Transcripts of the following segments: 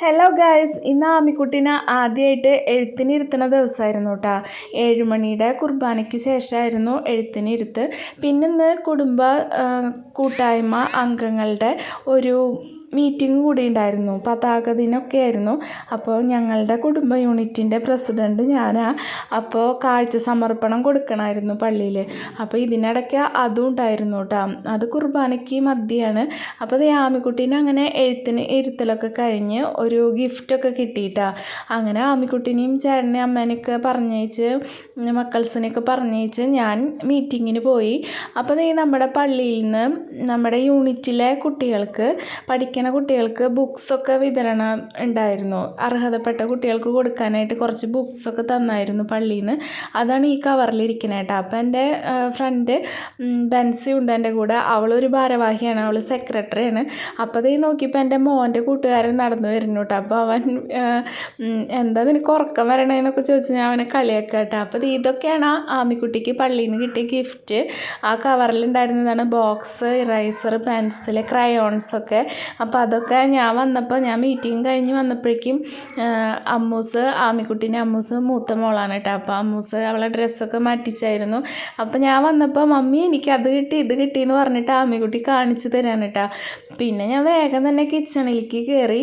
Hello guys, ഇന്ന് ആമിക്കുട്ടീനെ ആദ്യമായിട്ട് എഴുത്തിനിരുത്തുന്ന ദിവസമായിരുന്നു കേട്ടോ. 7 മണിയുടെ കുർബാനയ്ക്ക് ശേഷമായിരുന്നു എഴുത്തിനിരുത്ത്. പിന്നെ ഇന്ന് കൂട്ടായ്മ അംഗങ്ങളുടെ ഒരു മീറ്റിംഗ് കൂടി ഉണ്ടായിരുന്നു. പതാക ദിനമൊക്കെ ആയിരുന്നു. അപ്പോൾ ഞങ്ങളുടെ കുടുംബ യൂണിറ്റിൻ്റെ പ്രസിഡൻറ്റ് ഞാനാണ്. അപ്പോൾ കാഴ്ച സമർപ്പണം കൊടുക്കണമായിരുന്നു പള്ളിയിൽ. അപ്പോൾ ഇതിനിടയ്ക്ക് അതും ഉണ്ടായിരുന്നു കേട്ടോ. അത് കുർബാനയ്ക്ക് മധ്യയാണ്. അപ്പോൾ അത് ആമിക്കുട്ടീനെ അങ്ങനെ ഇരുത്തലൊക്കെ കഴിഞ്ഞ് ഒരു ഗിഫ്റ്റൊക്കെ കിട്ടിയിട്ടാണ്. അങ്ങനെ ആമിക്കുട്ടീനെയും ചേട്ടനെയും അമ്മേനെയൊക്കെ പറഞ്ഞയച്ച് മക്കൾസിനെയൊക്കെ പറഞ്ഞയച്ച് ഞാൻ മീറ്റിങ്ങിന് പോയി. അപ്പോൾ നമ്മുടെ പള്ളിയിൽ നിന്ന് നമ്മുടെ യൂണിറ്റിലെ പഠിക്കുന്ന കുട്ടികൾക്ക് ബുക്സൊക്കെ വിതരണം ഉണ്ടായിരുന്നു. അർഹതപ്പെട്ട കുട്ടികൾക്ക് കൊടുക്കാനായിട്ട് കുറച്ച് ബുക്സൊക്കെ തന്നായിരുന്നു പള്ളിയിൽ നിന്ന്. അതാണ് ഈ കവറിലിരിക്കുന്നത് കേട്ടോ. അപ്പോൾ എൻ്റെ ഫ്രണ്ട് ബെൻസി ഉണ്ട് എൻ്റെ കൂടെ. അവളൊരു ഭാരവാഹിയാണ്, അവൾ സെക്രട്ടറിയാണ്. അപ്പോൾ അത് നോക്കിയപ്പോൾ എൻ്റെ മോൻ്റെ കൂട്ടുകാരൻ നടന്നു വരുന്നു കേട്ടോ. അപ്പോൾ അവൻ എന്താ നിനക്ക് ഉറക്കം വരണേന്നൊക്കെ ചോദിച്ച് ഞാൻ അവനെ കളിയാക്കുക കേട്ടോ. അപ്പോൾ ഇതൊക്കെയാണ് ആമിക്കുട്ടിക്ക് പള്ളിയിൽ നിന്ന് കിട്ടിയ ഗിഫ്റ്റ്. ആ കവറിലുണ്ടായിരുന്നതാണ് ബോക്സ്, ഇറൈസർ, പെൻസിൽ, ക്രയോൺസൊക്കെ. അപ്പോൾ അതൊക്കെ ഞാൻ മീറ്റിംഗ് കഴിഞ്ഞ് വന്നപ്പോഴേക്കും അമ്മൂസ് മൂത്ത മോളാണ് കേട്ടോ. അപ്പോൾ അമ്മൂസ് അവളെ ഡ്രസ്സൊക്കെ മാറ്റിച്ചായിരുന്നു. അപ്പോൾ ഞാൻ വന്നപ്പോൾ മമ്മി എനിക്ക് അത് കിട്ടി ഇത് കിട്ടിയെന്ന് പറഞ്ഞിട്ട് ആമിക്കുട്ടി കാണിച്ചു തരാണ് കേട്ടോ. പിന്നെ ഞാൻ വേഗം തന്നെ കിച്ചണിലേക്ക് കയറി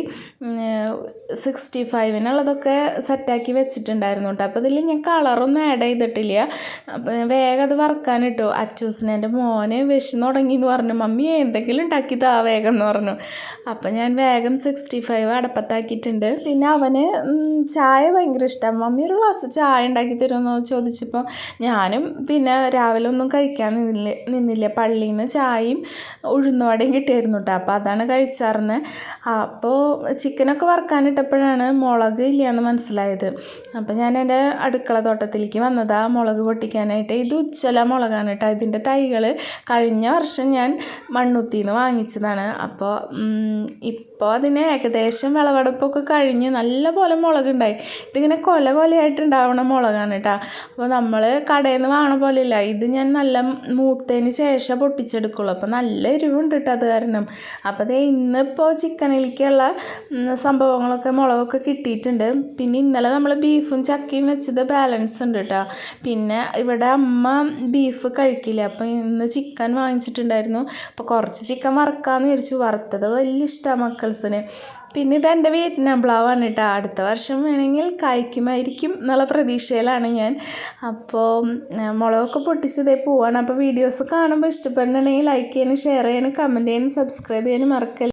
65-നുള്ളതൊക്കെ സെറ്റാക്കി വെച്ചിട്ടുണ്ടായിരുന്നു കേട്ടോ. അപ്പോൾ ഇതിൽ ഞാൻ കളറൊന്നും ആഡ് ചെയ്തിട്ടില്ല. അപ്പോൾ വേഗം അത് വറുക്കാനിട്ടു. അച്ചൂസിന് എൻ്റെ മോന് വിശന്ന് തുടങ്ങി എന്ന് പറഞ്ഞു. മമ്മി എന്തെങ്കിലും ഉണ്ടാക്കി താ വേഗം എന്ന് പറഞ്ഞു. അപ്പം ഞാൻ വേഗം 65 അടപ്പത്താക്കിയിട്ടുണ്ട്. പിന്നെ അവന് ചായ ഭയങ്കര ഇഷ്ടമാണ്. മമ്മി ഒരു ഗ്ലാസ് ചായ ഉണ്ടാക്കി തരുമെന്ന് ചോദിച്ചപ്പോൾ ഞാനും പിന്നെ രാവിലെ ഒന്നും കഴിക്കാൻ നിന്നില്ല. പള്ളിയിൽ നിന്ന് ചായയും ഉഴുന്നുവടയും കിട്ടിയായിരുന്നു കേട്ടോ. അപ്പോൾ അതാണ് കഴിച്ചാർന്നത്. അപ്പോൾ ചിക്കനൊക്കെ വറുക്കാനിട്ടപ്പോഴാണ് മുളക് ഇല്ലയെന്ന് മനസ്സിലായത്. അപ്പോൾ ഞാൻ എൻ്റെ അടുക്കള തോട്ടത്തിലേക്ക് വന്നതാണ് മുളക് പൊട്ടിക്കാനായിട്ട്. ഇത് ഉജ്ജ്വല മുളകാണ് കേട്ടോ. ഇതിൻ്റെ തൈകൾ കഴിഞ്ഞ വർഷം ഞാൻ മണ്ണുത്തിയിൽ നിന്ന് വാങ്ങിച്ചതാണ്. അപ്പോൾ ഇപ്പോൾ അതിന് ഏകദേശം വിളവെടുപ്പൊക്കെ കഴിഞ്ഞ് നല്ല പോലെ മുളകുണ്ടായി. ഇതിങ്ങനെ കൊലയായിട്ടുണ്ടാവണ മുളകാണ് കേട്ടോ. അപ്പോൾ നമ്മൾ കടയിൽ നിന്ന് വാങ്ങണ പോലെ ഇല്ല. ഇത് ഞാൻ നല്ല മൂത്തതിന് ശേഷം പൊട്ടിച്ചെടുക്കുള്ളൂ. അപ്പോൾ നല്ല എരിവുണ്ട് കേട്ടോ അത് കാരണം. അപ്പോൾ ഇന്നിപ്പോൾ ചിക്കനിലേക്കുള്ള സംഭവങ്ങളൊക്കെ മുളകൊക്കെ കിട്ടിയിട്ടുണ്ട്. പിന്നെ ഇന്നലെ നമ്മൾ ബീഫും ചക്കയും വെച്ചത് ബാലൻസ് ഉണ്ട് കേട്ടോ. പിന്നെ ഇവിടെ അമ്മ ബീഫ് കഴിക്കില്ല. അപ്പോൾ ഇന്ന് ചിക്കൻ വാങ്ങിച്ചിട്ടുണ്ടായിരുന്നു. അപ്പോൾ കുറച്ച് ചിക്കൻ വറുക്കാമെന്ന് വിചാരിച്ചു. വറുത്തത് വലിയ ഇഷ്ടമാണ് മക്കൾസിന്. പിന്നെ ഇതെൻ്റെ വിയറ്റ്നാം പ്ലാവാണ് കേട്ടോ. അടുത്ത വർഷം വേണമെങ്കിൽ കായ്ക്കുമായിരിക്കും എന്നുള്ള പ്രതീക്ഷയിലാണ് ഞാൻ. അപ്പോൾ മുളകൊക്കെ പൊട്ടിച്ചതേ പോവാണ്. അപ്പോൾ വീഡിയോസ് കാണുമ്പോൾ ഇഷ്ടപ്പെടുന്നുണ്ടെങ്കിൽ ലൈക്ക് ചെയ്യാനും ഷെയർ ചെയ്യാനും കമൻറ്റ് ചെയ്യാനും സബ്സ്ക്രൈബ് ചെയ്യാനും മറക്കല്ല.